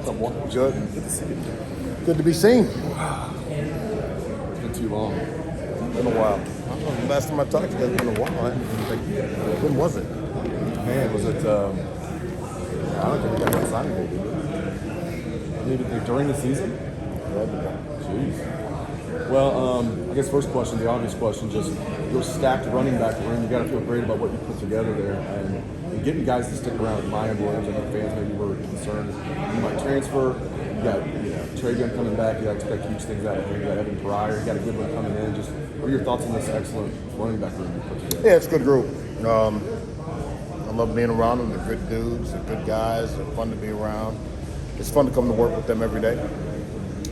up, Walt? Good. Good to see you. Good to be seen. It's been too long. Been a while. I don't know, last time I talked to you, it's been a while. When was it? Man, was it, I don't think we got that signing day, did we? Maybe during the season? Jeez. Well, I guess first question, the obvious question, just your stacked running back room. You got to feel great about what you put together there, and getting guys to stick around. With Maya Williams, I know fans maybe were concerned he might transfer. You got Travion coming back. You got to huge things out of him. You got Evan Pryor. You got a good one coming in. Just what are your thoughts on this excellent running back room you put together? Yeah, it's a good group. I love being around them. They're good dudes. They're good guys. They're fun to be around. It's fun to come to work with them every day.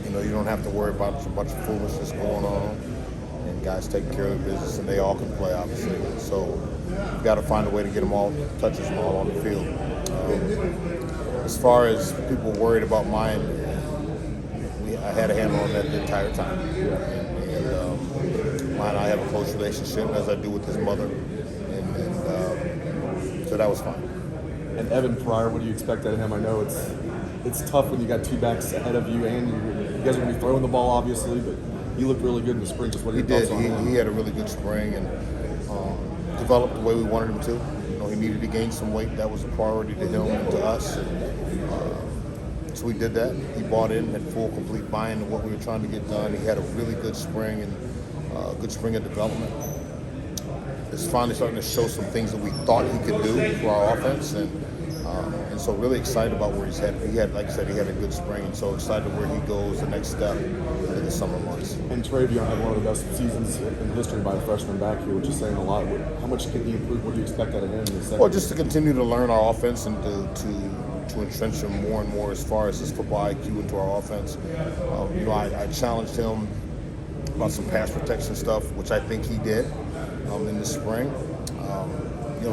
You know, you don't have to worry about a bunch of foolishness going on, and guys taking care of their business, and they all can play, obviously. So you've got to find a way to get them all touches them all on the field. As far as people worried about mine, I had a handle on that the entire time. And mine, I have a close relationship, as I do with his mother, and so that was fine. And Evan Pryor, what do you expect out of him? I know it's tough when you got two backs ahead of you, and you guys are going to be throwing the ball, obviously, but you looked really good in the spring. Just what are your thoughts on him? He had a really good spring and developed the way we wanted him to. You know, he needed to gain some weight. That was a priority to him and to us. So we did that. He bought in, had full, complete buy-in to what we were trying to get done. He had a really good spring and good spring of development. It's finally starting to show some things that we thought he could do for our offense, and so really excited about where he's headed. He had, like I said, he had a good spring, and so excited where he goes the next step in the summer months. And Travion had one of the best seasons in history by a freshman back here, which is saying a lot. How much can he improve? What do you expect out of him in the second? Well, just to continue to learn our offense and to entrench him more and more as far as his football IQ into our offense. I challenged him about some pass protection stuff, which I think he did in the spring.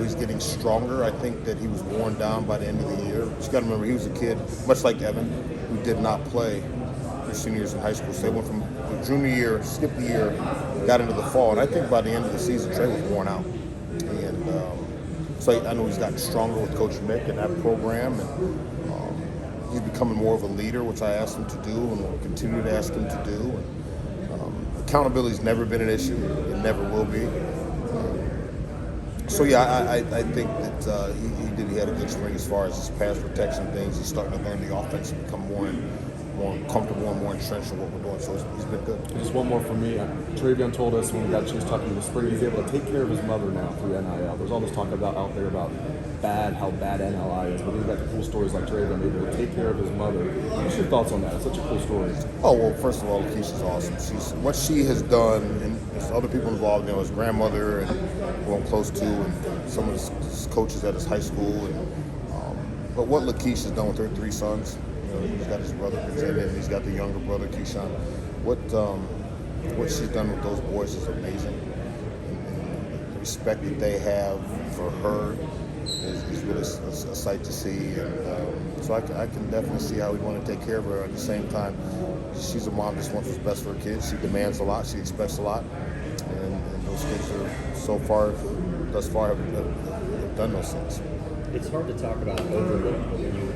He's getting stronger. I think that he was worn down by the end of the year. You got to remember, he was a kid, much like Evan, who did not play his senior years in high school. So they went from the junior year, skipped the year, got into the fall, and I think by the end of the season, Trey was worn out. And so I know he's gotten stronger with Coach Mick and that program, and he's becoming more of a leader, which I asked him to do and will continue to ask him to do. And, accountability's never been an issue. It never will be. So yeah, I think that he had a good spring as far as his pass protection things. He's starting to learn the offense and become more comfortable and more entrenched in what we're doing. So he's been good. Just one more from me. Travion told us when we got a chance talking in the spring, he's able to take care of his mother now through NIL. There's all this talk out there about how bad NIL is, but we've got the cool stories like Travion able to take care of his mother. What's your thoughts on that? It's such a cool story. Oh, well, first of all, Lakeisha's awesome. What she has done, and there's other people involved, his grandmother and who I'm close to, and some of his coaches at his high school. But what Lakeisha's done with her three sons, he's got his brother, and he's got the younger brother, Keyshawn. What she's done with those boys is amazing. And the respect that they have for her is really a sight to see. And so I can definitely see how we want to take care of her. At the same time, she's a mom that wants what's best for her kids. She demands a lot. She expects a lot. And those kids are thus far have done those things. It's hard to talk about overlook, but when you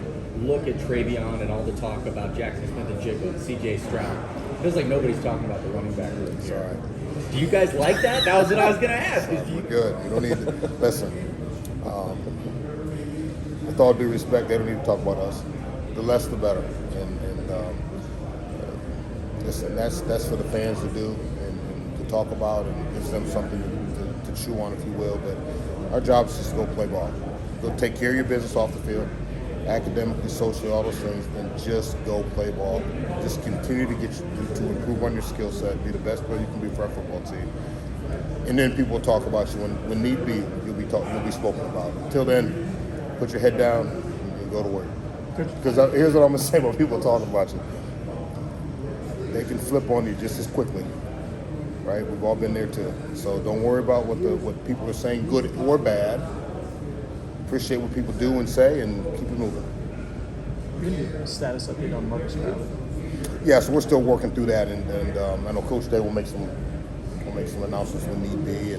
look at Travion and all the talk about Jackson Smith and Jigba, C.J. Stroud, it feels like nobody's talking about the running back room here. Right. Do you guys like that? That was what I was going to ask. We're good. You don't need to listen. With all due respect, they don't need to talk about us. The less, the better. Listen, that's for the fans to do and to talk about, and gives them something to chew on, if you will. But our job is just to go play ball. Go take care of your business off the field, academically, socially, all those things, and just go play ball. Just continue to improve on your skill set, be the best player you can be for our football team. And then people will talk about you when need be. You'll be spoken about. Until then, put your head down and go to work. Because here's what I'm gonna say about people talking about you. They can flip on you just as quickly, right? We've all been there too. So don't worry about what people are saying, good or bad. Appreciate what people do and say, and keep it moving. You need a status update on Marcus Brown. Yeah, so we're still working through that, and I know Coach Day will make some announcements when need be,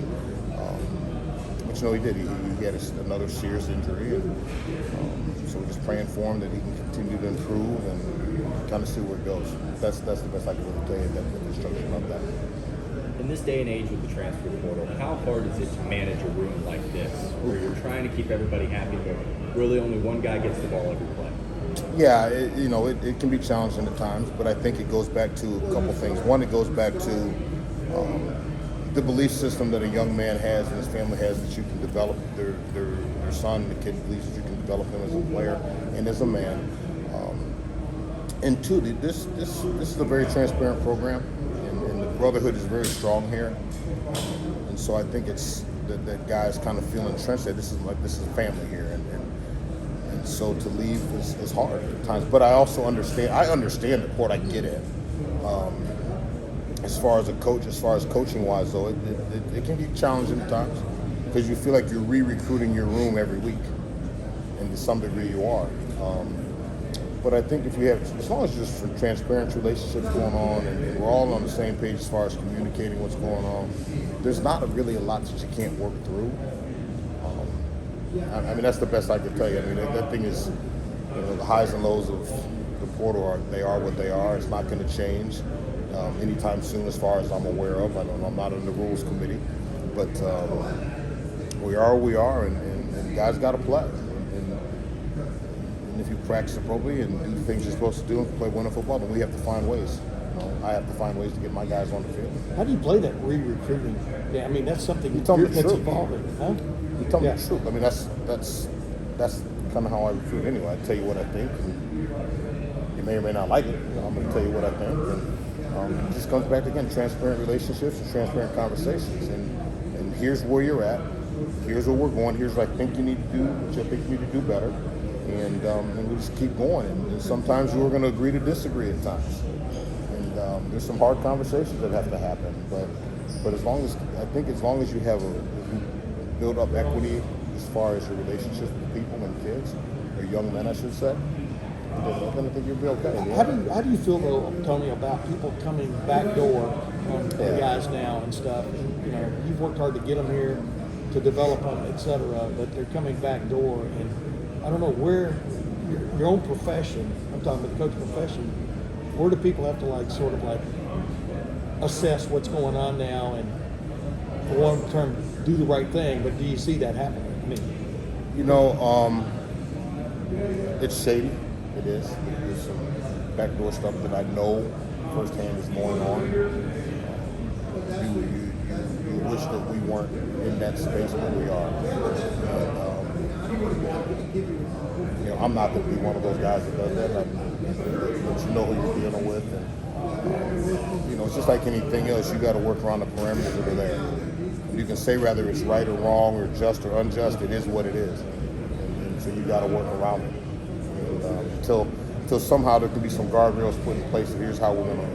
but But he did. He had another serious injury, and so we're just praying for him that he can continue to improve and kind of see where it goes. That's the best I can really tell you, that the construction of that. In this day and age with the transfer portal, how hard is it to manage a room like this, where you're trying to keep everybody happy, but really only one guy gets the ball every play? Yeah, it can be challenging at times, but I think it goes back to a couple things. One, it goes back to the belief system that a young man has and his family has, that you can develop their son. The kid believes that you can develop him as a player and as a man. And two, this is a very transparent program, and the brotherhood is very strong here. And so I think it's that guys kind of feel entrenched that this is family here, and so to leave is hard at times. But I also understand the court. I get it. As far as a coach, as far as coaching wise, though, it can be challenging at times because you feel like you're re-recruiting your room every week, and to some degree you are. But I think if we have, as long as there's some transparent relationships going on, and we're all on the same page as far as communicating what's going on, there's not really a lot that you can't work through. I mean, that's the best I can tell you. I mean, that thing is, the highs and lows of the portal they are what they are. It's not going to change anytime soon, as far as I'm aware of. I'm not in the rules committee, but we are where we are, and guys got to play. And if you practice appropriately and do the things you're supposed to do and play winning football, then we have to find ways. I have to find ways to get my guys on the field. How do you play that re-recruiting? Yeah, I mean, that's something You tell me the that's truth. evolving, huh? You tell me the truth. I mean, that's kind of how I recruit anyway. I tell you what I think, and you may or may not like it. I'm going to tell you what I think, and it just comes back to, again, transparent relationships and transparent conversations. And here's where you're at. Here's where we're going. Here's what I think you need to do. What I think you need to do better. And we just keep going. And sometimes you're going to agree to disagree at times. And there's some hard conversations that have to happen. But as long as you have build up equity as far as your relationships with people and kids, or young men, I should say, then I think you'll be okay. How do you feel, though, Tony, about people coming back door on the guys now and stuff? And, you've worked hard to get them here, to develop them, et cetera, but they're coming back door, and I don't know where your own profession, I'm talking about the coach profession, where do people have to sort of assess what's going on now and, for one term, do the right thing, but do you see that happening? I mean, it's shady. It is. There's some backdoor stuff that I know firsthand is going on. You wish that we weren't in that space, but we are. And, I'm not going to be one of those guys that does that. But you know who you're dealing with, and it's just like anything else. You got to work around the parameters that are there. You can say whether it's right or wrong or just or unjust. It is what it is, and so you got to work around it. Until somehow there could be some guardrails put in place. Here's how we're gonna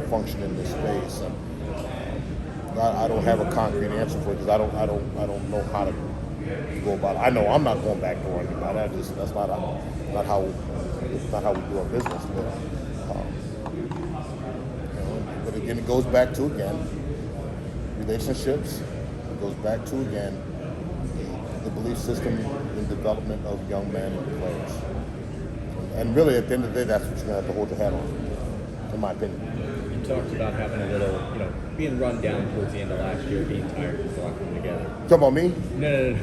function in this space. And I don't have a concrete answer for it because I don't know how to go about it. I know I'm not going back door anybody. That's not how we do our business. But again, it goes back to relationships. It goes back to the belief system and development of young men and players. And really, at the end of the day, that's what you're going to have to hold your hat on, in my opinion. You talked about having a little, being run down towards the end of last year, being tired of walking together. Talking about me? No.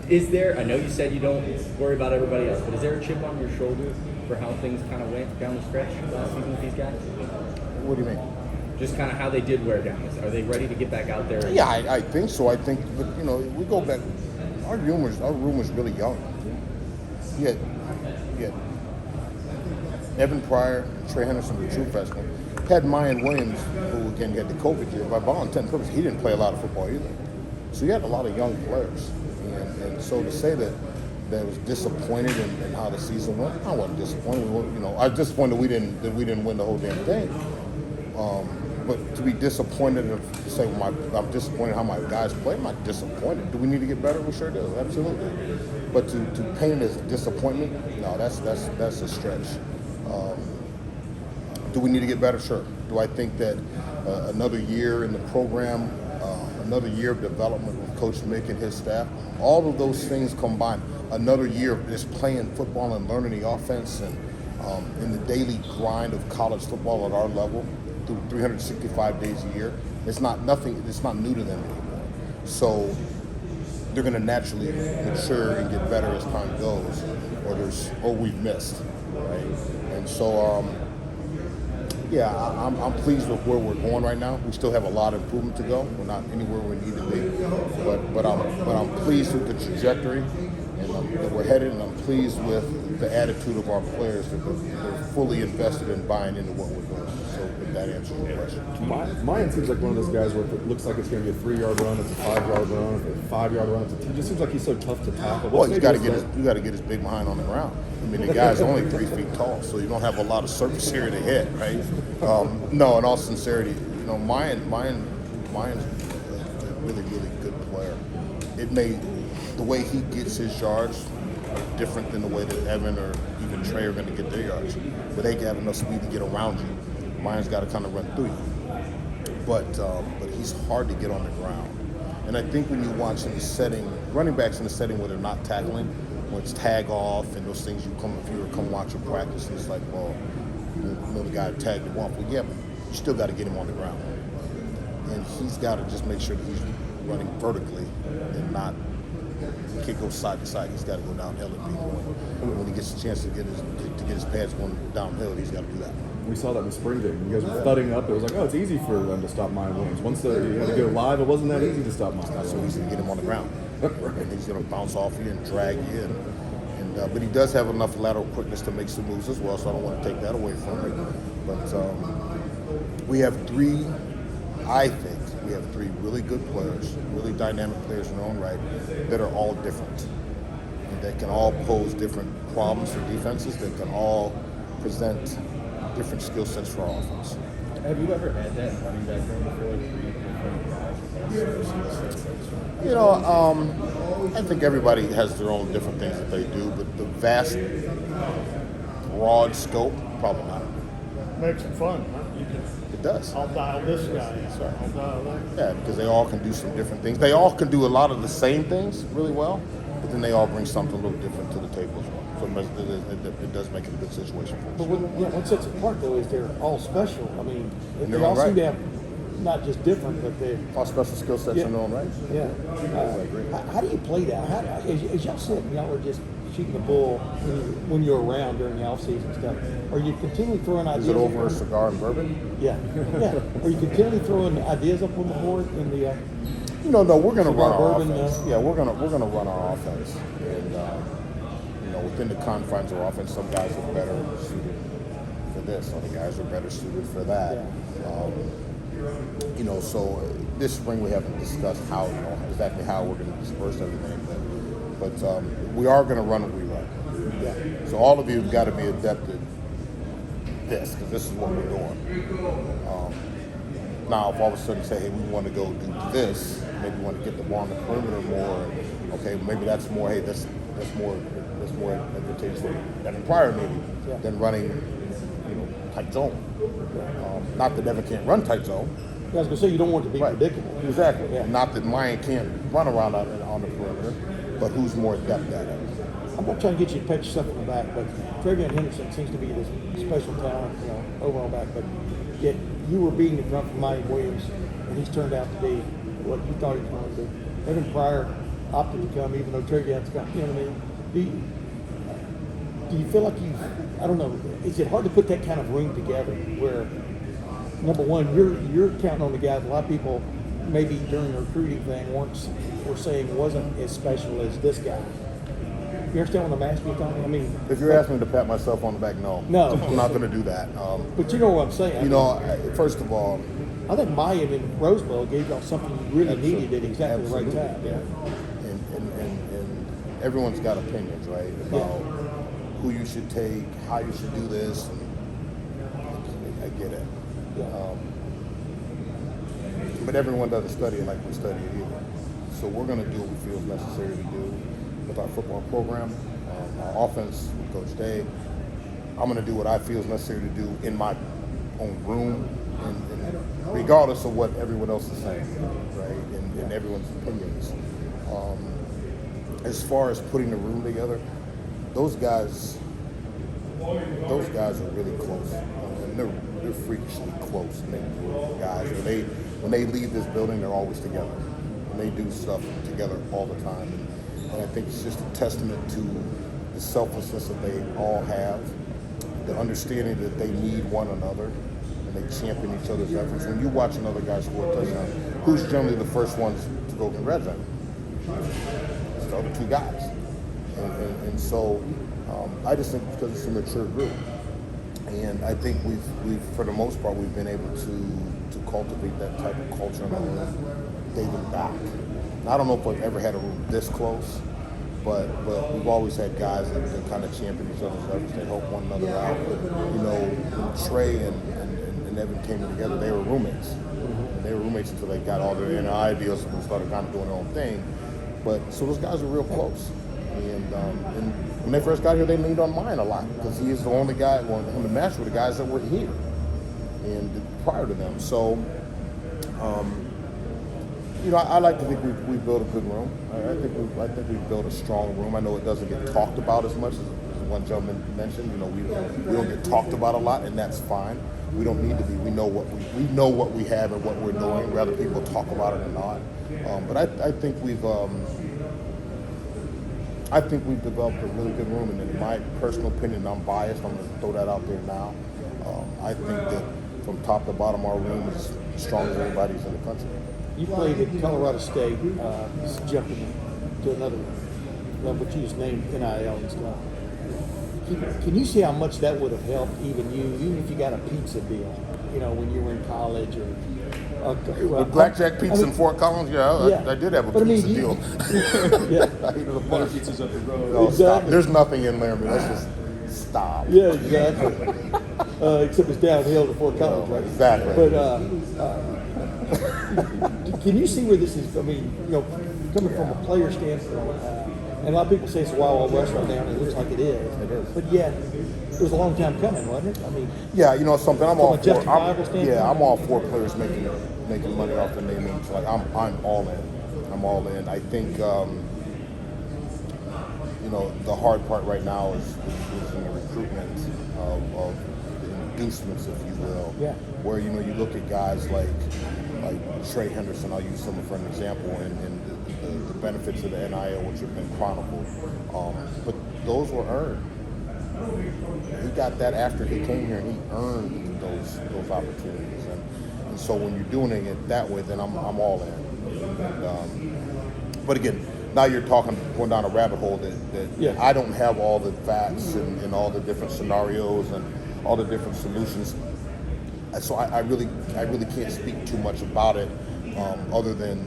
Is there, I know you said you don't worry about everybody else, but is there a chip on your shoulder for how things kind of went down the stretch last season with these guys? What do you mean? Just kind of how they did wear down. Are they ready to get back out there? Yeah, I think so. I think, but we go back. Our room was really young. Yet, Evan Pryor, Trey Henderson, the true freshman, had Mayan Williams, who again had the COVID year. By all intents and purposes, he didn't play a lot of football either. So you had a lot of young players, and so to say that I was disappointed in how the season went, I wasn't disappointed. I was disappointed that we didn't win the whole damn thing. But to be disappointed, to say, I'm disappointed how my guys play, I'm not disappointed. Do we need to get better? We sure do, absolutely. But to paint as disappointment, no, that's a stretch. Do we need to get better? Sure. Do I think that another year in the program another year of development with Coach Mick and his staff. All of those things combined, another year of just playing football and learning the offense and in the daily grind of college football at our level through 365 days a year. It's not new to them anymore. So they're going to naturally mature and get better as time goes, or we've missed, right? And so, I'm pleased with where we're going right now. We still have a lot of improvement to go. We're not anywhere we need to be, but I'm pleased with the trajectory and that we're headed, and I'm pleased with the attitude of our players that they're fully invested in buying into what we're doing. So if that answers your question. Mayan seems like one of those guys where if it looks like it's going to be a 3-yard run, it's a 5-yard run. If it's a 5-yard run, he just seems like he's so tough to tackle. Well, you got to get his big behind on the ground. I mean, the guy's only 3 feet tall, so you don't have a lot of surface area to hit, right? No, in all sincerity, Mayan's a really, really good player. The way he gets his yards are different than the way that Evan or even Trey are going to get their yards. But they have enough speed to get around you. Mayan's got to kind of run through you. But he's hard to get on the ground. And I think when you watch in the setting, running backs in the setting where they're not tackling, when it's tag off and those things, if you were to come watch a practice, and it's like, well, the guy tagged him off. Well, yeah, but you still got to get him on the ground. And he's got to just make sure that he's running vertically and not, he can't go side to side. He's got to go downhill and be going. When he gets a chance to get his pads going downhill, he's got to do that. We saw that in the spring game. You guys were thudding up. It was like, it's easy for them to stop Mayan Williams. Once you had to go live, it wasn't that easy to stop Mayan. It's not so easy to get him on the ground. And he's going to bounce off you and drag you. But he does have enough lateral quickness to make some moves as well, so I don't want to take that away from him. But we have three really good players, really dynamic players in their own right, that are all different. And that can all pose different problems for defenses, that can all present different skill sets for our offense. Have you ever had that running back room before? I think everybody has their own different things that they do, but the vast, broad scope, probably not. Makes it fun, huh? It does. I'll dial this guy. I'll dial that. Yeah, because they all can do some different things. They all can do a lot of the same things really well, but then they all bring something a little different to the table as well. So it does make it a good situation for us. But what sets it apart, though, is they're all special. I mean, In they their all own right. seem to have not just different, but they're All special skill sets in their own right. Yeah. How do you play that? As y'all sit and y'all are just shooting the bull when you're around during the offseason stuff, are you continually throwing ideas? Is it over a cigar and bourbon? Yeah. Are you continually throwing ideas up on the board in the? No, we're going to run our bourbon, offense. Yeah, we're going to run our offense, and within the confines of our offense, some guys are better suited for this, other guys are better suited for that. Yeah. So this spring we haven't discussed exactly how we're going to disperse everything, but we are going to run what we run. Yeah. So all of you have got to be adept at this, because this is what we're doing. Now, if all of a sudden say, hey, we want to go do this, maybe we want to get the ball on the perimeter more. Okay, maybe that's more. Hey, that's more advantageous than prior maybe than running, tight zone. Not that Evan can't run tight zone. I was gonna say you don't want it to be Right. predictable. Exactly. Yeah. Not that Mayan can't run around on the perimeter, but who's more adept at it? I'm not trying to get you to pat yourself on the back, but Trevion Henderson seems to be this special talent, overall back. But yet you were beating the drum from Mike Williams, and he's turned out to be what you thought he was going to do. Evan Pryor opted to come, even though Trevion's got, you know what I mean? Do you feel like I don't know, is it hard to put that kind of room together where, number one, you're counting on the guys, a lot of people maybe during the recruiting thing were saying wasn't as special as this guy. You understand what I'm asking you, Tommy? I mean, If you're asking me to pat myself on the back, no. No. I'm not going to do that. but you know what I'm saying. First of all, I think Mayan and Roseboro gave y'all something you really needed at exactly the right time. Yeah. And everyone's got opinions, right? About who you should take, how you should do this. And I get it. Yeah. But everyone doesn't study it like we study it either. So we're going to do what we feel is necessary to do with our football program, our offense with Coach Day. I'm going to do what I feel is necessary to do in my own room and regardless of what everyone else is saying, right, and everyone's opinions. As far as putting the room together, those guys are really close. And they're freakishly close. And they guys, when they leave this building, they're always together. And they do stuff together all the time. And I think it's just a testament to the selflessness that they all have, the understanding that they need one another, and they champion each other's efforts. When you watch another guy score a touchdown, who's generally the first ones to go congratulate him? It's the other two guys. And so I just think because it's a mature group, and I think we've for the most part we've been able to cultivate that type of culture in the room dating back. And I don't know if I've ever had a room this close, but we've always had guys that kind of champion each other's efforts. They help one another out. You know, when Trey and Evan came together, they were roommates. And they were roommates until they got all their NI deals and started kind of doing their own thing. But so those guys are real close. And when they first got here, they leaned on mine a lot because he is the only guy on the match with the guys that were here and prior to them. So, you know, I like to think we built a good room. I think we built a strong room. I know it doesn't get talked about as much as one gentleman mentioned. You know, we don't get talked about a lot, and that's fine. We don't need to be. We know what we have and what we're doing. Whether people talk about it or not. But I think we've developed a really good room, and in my personal opinion, I'm biased. I'm going to throw that out there now. I think that from top to bottom, our room is as strong as anybody's in the country. You played at Colorado State, just jumping to another level, but you just named NIL and stuff. Can you see how much that would have helped even if you got a pizza deal, you know, when you were in college or With Blackjack Pizza in Fort Collins, I did have a pizza deal. Yeah. The butter pizzas up the road. No, stop. Exactly. There's nothing in Laramie. Let's just stop. Yeah, exactly. Except it's downhill to Fort Collins, right? Exactly. But can you see where this is? I mean, you know, coming from a player standpoint, and a lot of people say it's a Wild West right now, and it looks like it is. It is. But yet, it was a long time coming, wasn't it? I mean, Yeah, you know something. I'm From all a for. justifiable standpoint? I'm all for players making money off the naming. Like I'm all in. I'm all in. I think you know the hard part right now is in the recruitment of the inducements, if you will. Yeah. Where you know you look at guys like Trey Henderson. I'll use him for an example, and the benefits of the NIL, which have been chronicled. But those were earned. He got that after he came here, and he earned those opportunities. And so when you're doing it that way, then I'm all in. But again, now you're going down a rabbit hole that I don't have all the facts and all the different scenarios and all the different solutions. So I really can't speak too much about it, other than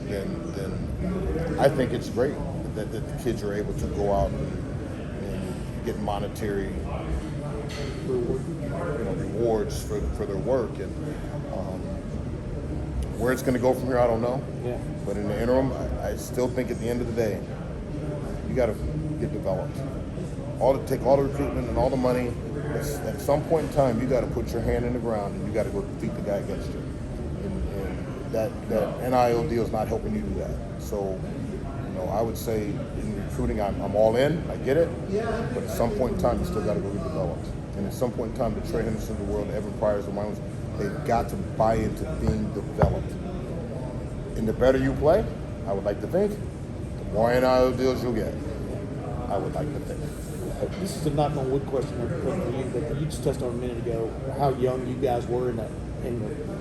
I think it's great that the kids are able to go out and get monetary rewards for their work, and where it's going to go from here, I don't know. Yeah. But in the interim, I still think at the end of the day, you got to get developed. Take all the recruitment and all the money. At some point in time, you got to put your hand in the ground and you got to go beat the guy against you. And that NIL deal is not helping you do that. So, you know, I would say in recruiting, I'm all in. I get it. But at some point in time, you still got to go get developed. And at some point in time, the Trey Henderson of the world, the Evan Pryors, the Wyomings, they've got to buy into being developed. And the better you play, I would like to think, the more NIL deals you'll get. I would like to think. This is a knock on wood question for you, but you just touched on a minute ago how young you guys were in the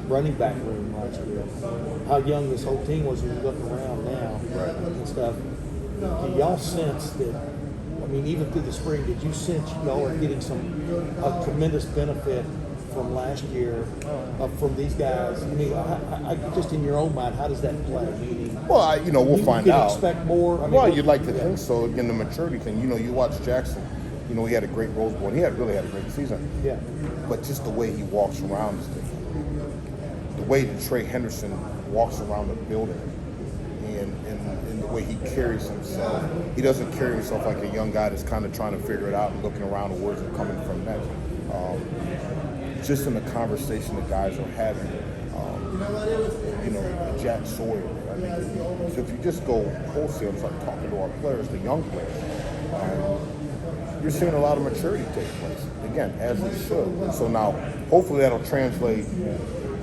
running back room last year. How young this whole team was when you look around now and stuff. Do y'all sense that? I mean, even through the spring, did you sense y'all are getting a tremendous benefit from last year from these guys? I mean, I just in your own mind, how does that play? Meaning, well, we'll find out. You expect more? I mean, well, you'd like to think so. Again, the maturity thing. You watch Jackson. He had a great Rose Bowl. He really had a great season. Yeah. But just the way he walks around is different. The way that Trey Henderson walks around the building, and the way he carries himself. He doesn't carry himself like a young guy that's kind of trying to figure it out and looking around and where's it coming from next. Just in the conversation that guys are having, Jack Sawyer. I mean, so if you just go wholesale and start talking to our players, the young players, you're seeing a lot of maturity take place. Again, as it should. And so now, hopefully that'll translate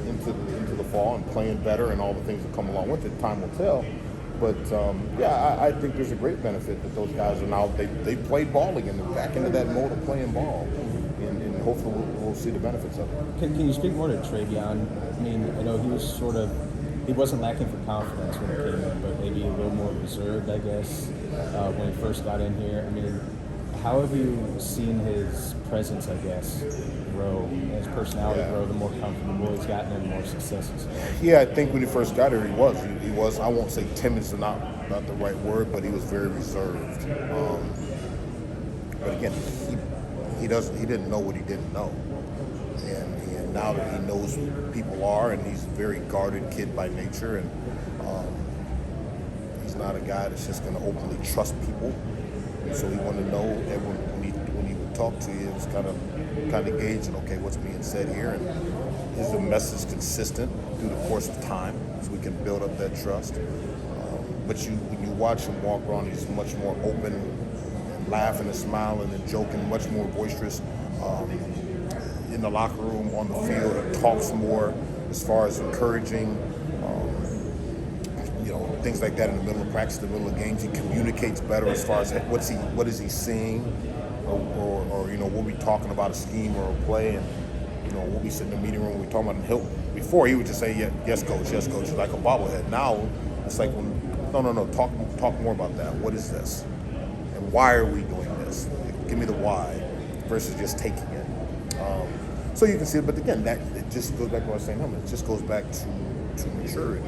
into the fall and playing better and all the things that come along with it. Time will tell. But I think there's a great benefit that those guys are now, they played ball again. They're back into that mode of playing ball. And hopefully we'll see the benefits of it. Can you speak more to Travion? I mean, I know he wasn't lacking for confidence when he came in, but maybe a little more reserved, I guess, when he first got in here. I mean, how have you seen his presence, I guess, grow, his personality grow, the more comfortable he's gotten and the more success he's had? Yeah, I think when he first got here, he was, I won't say timid is not the right word, but he was very reserved. But again, he didn't know what he didn't know. And now that he knows who people are, and he's a very guarded kid by nature, and he's not a guy that's just going to openly trust people. And so he wanted to know that when he would talk to you, it was kind of gauging, okay, what's being said here, and is the message consistent through the course of time, so we can build up that trust. But when you watch him walk around, he's much more open, and laughing and smiling and joking, much more boisterous. In the locker room, on the field, he talks more as far as encouraging, things like that in the middle of practice, the middle of games. He communicates better as far as what is he seeing, or we'll be talking about a scheme or a play, and we'll be sitting in the meeting room, we're talking about before he would just say, yes, coach, like a bobblehead. Now it's like, no, talk more about that. What is this? And why are we doing this? Give me the why versus just taking it. So you can see it, but again, it just goes back to what I was saying. It just goes back to maturity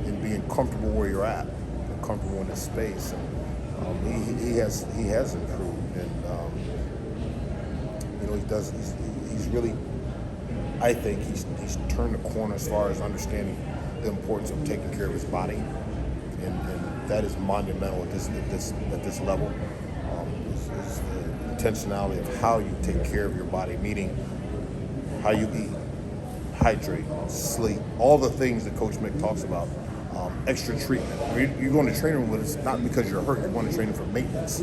and being comfortable where you're at, and comfortable in this space. And he has improved, and he's really. I think he's turned the corner as far as understanding the importance of taking care of his body, and that is monumental at this level. Is the intentionality of how you take care of your body, meaning how you eat, hydrate, sleep, all the things that Coach Mick talks about. Extra treatment. You're going to training room, but it's not because you're hurt. You're going to training for maintenance,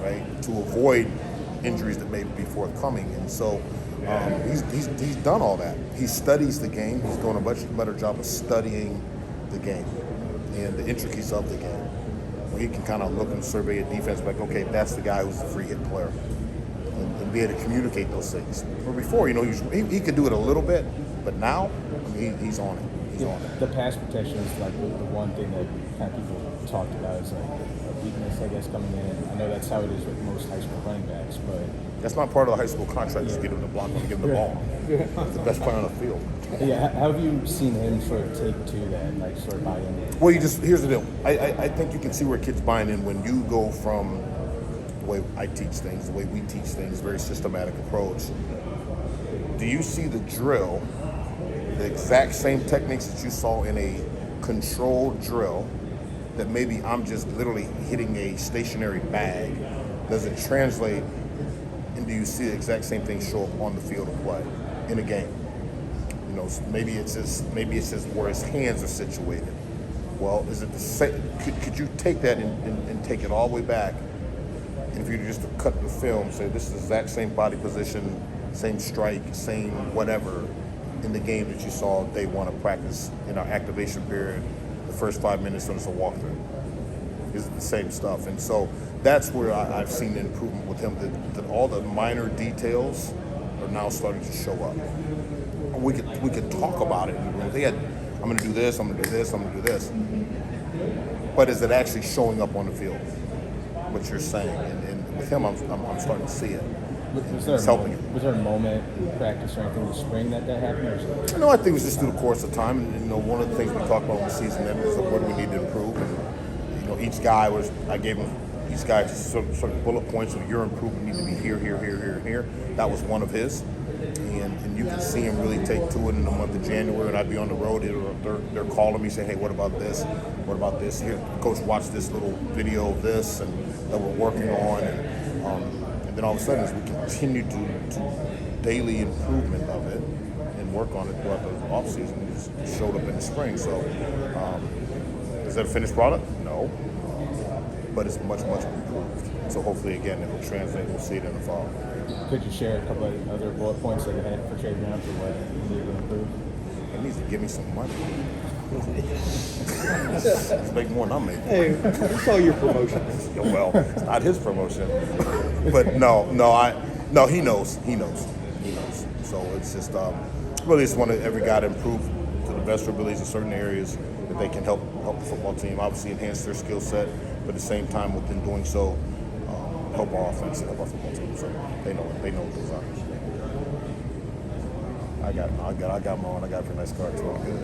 right? To avoid injuries that may be forthcoming. And so he's done all that. He studies the game. He's doing a much better job of studying the game and the intricacies of the game. He can kind of look and survey a defense like, okay, that's the guy who's a free hit player, and be able to communicate those things. Where before, he could do it a little bit, but now he's on it. The pass protection is like the one thing that kind of people talked about as like a weakness, I guess, coming in. I know that's how it is with most high school running backs, but that's not part of the high school contract. Just get him the block and give him the ball. He's the best player on the field. Yeah, how have you seen him sort of take to that, like sort of buy in? Well, here's the deal. I think you can see where kids buying in when you go from the way I teach things, the way we teach things, very systematic approach. Do you see the drill? The exact same techniques that you saw in a controlled drill, that maybe I'm just literally hitting a stationary bag, does it translate, and do you see the exact same thing show up on the field of play in a game? Maybe it's just where his hands are situated. Well, is it the same? Could you take that and take it all the way back, and if you just cut the film, say this is the exact same body position, same strike, same whatever, in the game that you saw day one of practice in our activation period, the first 5 minutes when it's a walkthrough? Is it the same stuff? And so that's where I've seen the improvement with him, that all the minor details are now starting to show up. We could talk about it. I'm going to do this, I'm going to do this, I'm going to do this. But is it actually showing up on the field? What you're saying, and with him, I'm starting to see it. Was there a moment in practice or anything in the spring that happened? Or No, I think it was just through the course of time. And one of the things we talked about in the season then was what do we need to improve. And each guy I gave him each guy sort of bullet points of your improvement needs to be here. That was one of his. and you can see him really take to it in the month of January. And I'd be on the road, they're calling me saying, "Hey, what about this? What about this? Here, coach, watch this little video of this and that we're working on." And then all of a sudden, as we continue to daily improvement of it and work on it throughout the offseason, it just showed up in the spring. So, is that a finished product? No, but it's much improved. So hopefully, again, it will translate. We'll see it in the fall. Could you share a couple of other bullet points that you had for Travion for what you need to improve? He needs to give me some money. He's making more than I'm making. Hey, we saw your promotion. Well, it's not his promotion, but no, he knows. So it's just really just want every guy to improve to the best of their abilities in certain areas that they can help the football team. Obviously, enhance their skill set, but at the same time, within doing so, help our offense and help our football team. So they know what those are. I got my own. I got a pretty nice car too. I'm good.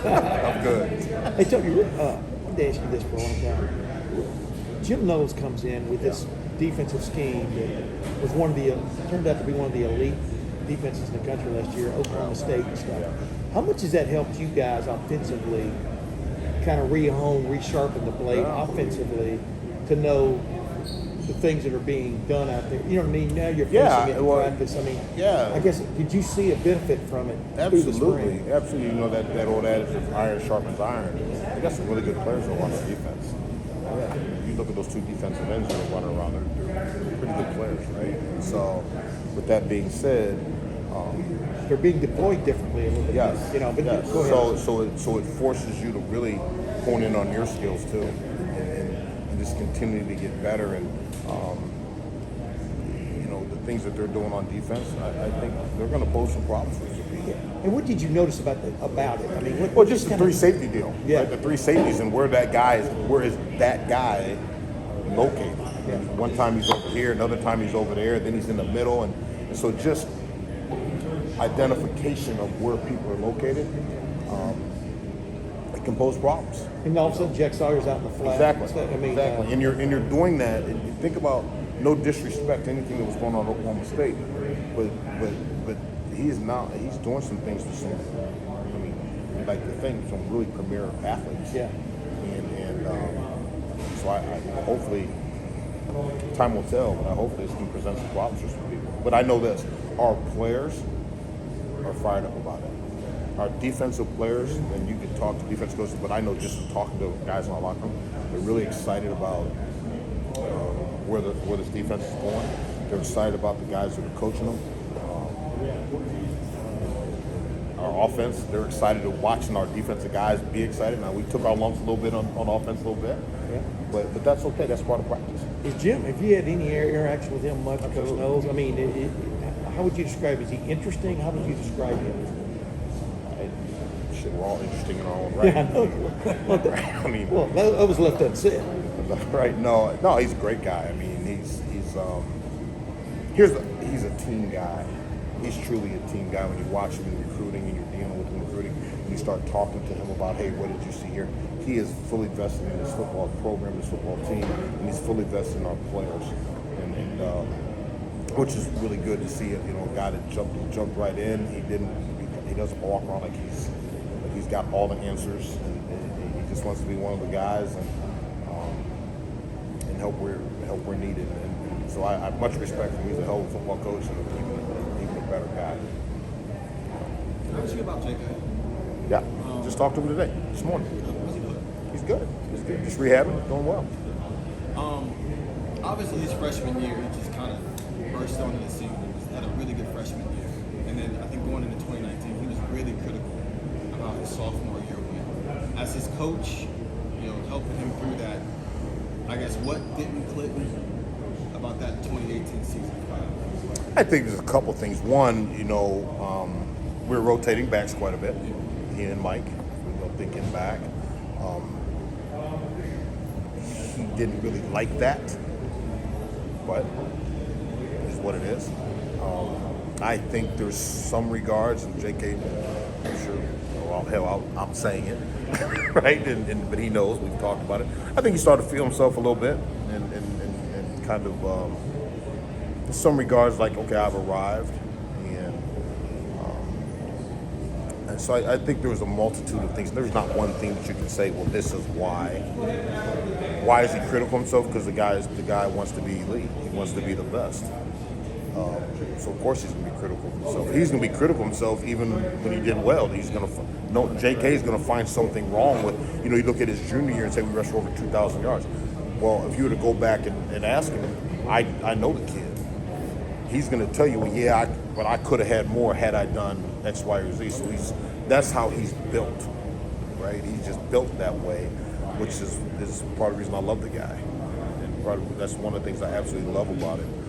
I'm good. Hey, Tony, I wanted to ask you this for a long time. Jim Knowles comes in with this defensive scheme that was turned out to be one of the elite defenses in the country last year, Oklahoma State and stuff. How much has that helped you guys offensively kind of resharpen the blade offensively to know the things that are being done out there? You know what I mean? Now you're facing it in practice. I mean, I guess, did you see a benefit from it through the spring? Absolutely. You know that old adage of iron sharpens iron. They got some really good players on the defense. You look at those two defensive ends that are running around, they're pretty good players, right? And so, with that being said, they're being deployed differently a little bit. Yes. You know, but yes. go ahead. So it forces you to really hone in on your skills too, and just continue to get better. And you know, the things that they're doing on defense, I think they're going to pose some problems for you. Yeah. And what did you notice about it? I mean, Well, just the three safety deal. Yeah. Right? The three safeties and where is that guy located? Yeah. One time he's over here, another time he's over there, then he's in the middle, and so just identification of where people are located, it can pose problems. And all of a sudden, Jack Sawyer's out in the flat. Exactly. Exactly. And you're doing that. And you think about, no disrespect to anything that was going on at Oklahoma State, but he's doing some things for some, I mean, like the thing, some really premier athletes. Yeah. And so I hopefully, time will tell, but I hope this can present some problems for some people. But I know this, our players are fired up about it. Our defensive players, and you can talk to defensive coaches, but I know just from talking to guys in our locker room, they're really excited about where this defense is going. They're excited about the guys that are coaching them. Our offense, they're excited to watching our defensive guys be excited. Now, we took our lumps a little bit on offense a little bit, but that's okay. That's part of practice. Is Jim, have you had any interaction with him much, Coach Knowles? I mean, how would you describe him? Is he interesting? How would you describe him? Shit, we're all interesting in our own right. Yeah, I know. I mean, well, that was left unsaid. Right? No, he's a great guy. I mean, he's a team guy. He's truly a team guy. When you watch him in recruiting and you're dealing with him in recruiting, and you start talking to him about, hey, what did you see here? He is fully vested in his football program, his football team, and he's fully vested in our players, and which is really good to see. You know, a guy that jumped right in. He doesn't walk around like he's got all the answers, and he just wants to be one of the guys and help where needed. And so I have much respect for him. He's a hell of a football coach and even a better guy. Can I ask you about Jacob? Yeah, just talked to him today, this morning. How's he doing? He's good. Just rehabbing, doing well. Obviously, his freshman year, he just kind of burst onto the scene. He had a really good freshman year. And then I think going into 2019, he was really critical about his sophomore year win. As his coach, helping him through that, I guess, what didn't click about that 2018 season? I think there's a couple things. One, we're rotating backs quite a bit. He and Mike, thinking back. He didn't really like that, but is what it is. I think there's some regards, and JK, I'm sure, I'm saying it, right? But he knows, we've talked about it. I think he started to feel himself a little bit, and kind of, in some regards, like, okay, I've arrived, and And so I think there was a multitude of things. There's not one thing that you can say, well, this is why. Why is he critical of himself? Because the guy wants to be elite. He wants to be the best. So of course he's going to be critical of himself. He's going to be critical of himself even when he did well. He's going to JK is going to find something wrong with. You look at his junior year and say we rushed for over 2,000 yards. Well, if you were to go back and ask him, I know the kid. He's going to tell you, well, yeah, but I could have had more had I done X, Y, or Z. So that's how he's built, right? He's just built that way, which is part of the reason I love the guy. And that's one of the things I absolutely love about him.